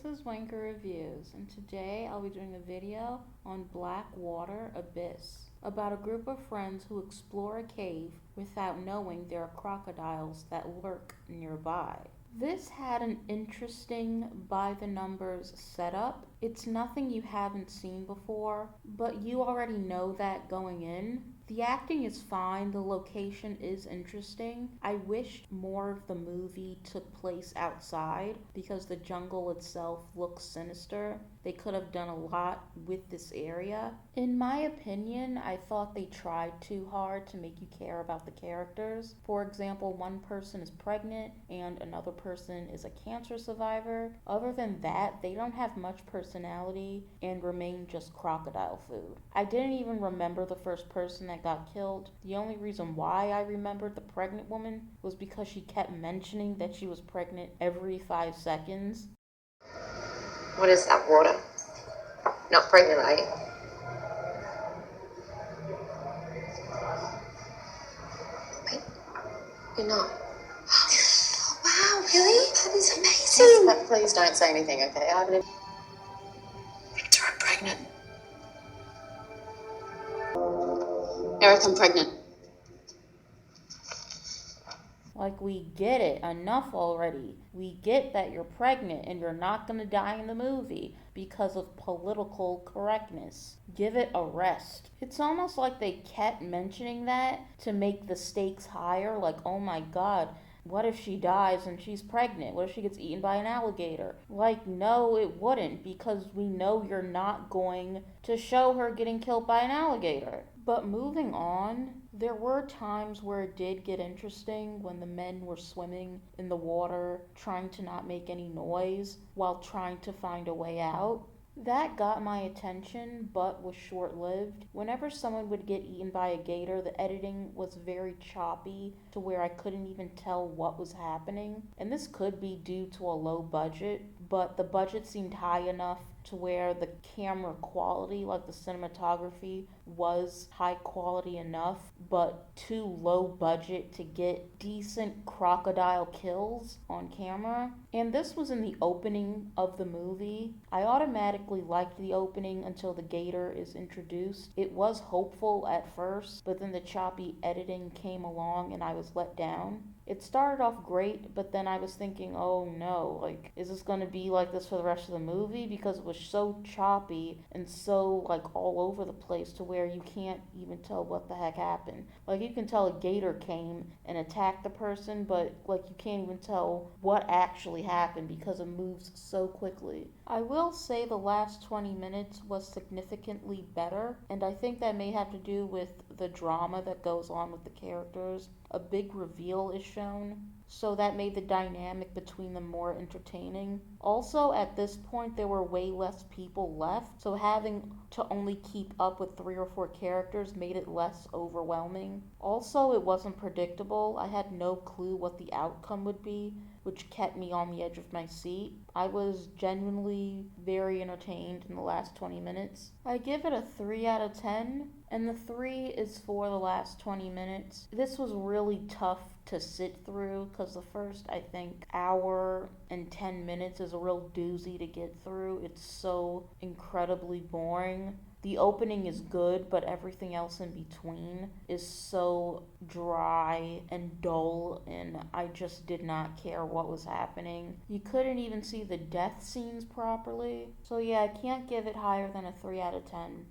this is Wanker Reviews, and today I'll be doing a video on Blackwater Abyss, about a group of friends who explore a cave without knowing there are crocodiles that lurk nearby. This had an interesting by the numbers setup. It's nothing you haven't seen before, but you already know that going in. The acting is fine, the location is interesting. I wish more of the movie took place outside because the jungle itself looks sinister. They could have done a lot with this area. In my opinion, I thought they tried too hard to make you care about the characters. For example, one person is pregnant and another person is a cancer survivor. Other than that, they don't have much personality and remain just crocodile food. I didn't even remember the first person that got killed. The only reason why I remembered the pregnant woman was because she kept mentioning that she was pregnant every 5 seconds. What is that, water? Not pregnant, are you? Wait, you're not. Oh, wow, really? That is amazing. Yes, please don't say anything, okay? I haven't. Victor, I'm pregnant. Eric, I'm pregnant. Like, we get it. Enough already. We get that you're pregnant and you're not gonna die in the movie because of political correctness. Give it a rest. It's almost like they kept mentioning that to make the stakes higher. Like, oh my god, what if she dies and she's pregnant? What if she gets eaten by an alligator? Like, no, it wouldn't, because we know you're not going to show her getting killed by an alligator. But moving on, there were times where it did get interesting when the men were swimming in the water, trying to not make any noise while trying to find a way out. That got my attention, but was short lived. Whenever someone would get eaten by a gator, the editing was very choppy to where I couldn't even tell what was happening. And this could be due to a low budget, but the budget seemed high enough to where the camera quality, like the cinematography, was high quality enough, but too low budget to get decent crocodile kills on camera. And this was in the opening of the movie. I automatically liked the opening until the gator is introduced. It was hopeful at first, but then the choppy editing came along and I was let down. It started off great, but then I was thinking, oh no, like, is this gonna be like this for the rest of the movie? Because it was so choppy and so, like, all over the place to where you can't even tell what the heck happened. Like, you can tell a gator came and attacked the person, but, like, you can't even tell what actually happened because it moves so quickly. I will say the last 20 minutes was significantly better, and I think that may have to do with the drama that goes on with the characters. A big reveal is shown, so that made the dynamic between them more entertaining. Also, at this point, there were way less people left, so having to only keep up with 3 or 4 characters made it less overwhelming. Also, it wasn't predictable. I had no clue what the outcome would be, which kept me on the edge of my seat. I was genuinely very entertained in the last 20 minutes. I give it a 3 out of 10, and the 3 is for the last 20 minutes. This was really tough to sit through because the first, I think, hour and 10 minutes is a real doozy to get through. It's so incredibly boring. The opening is good, but everything else in between is so dry and dull, and I just did not care what was happening. You couldn't even see the death scenes properly. So yeah, I can't give it higher than a 3 out of 10.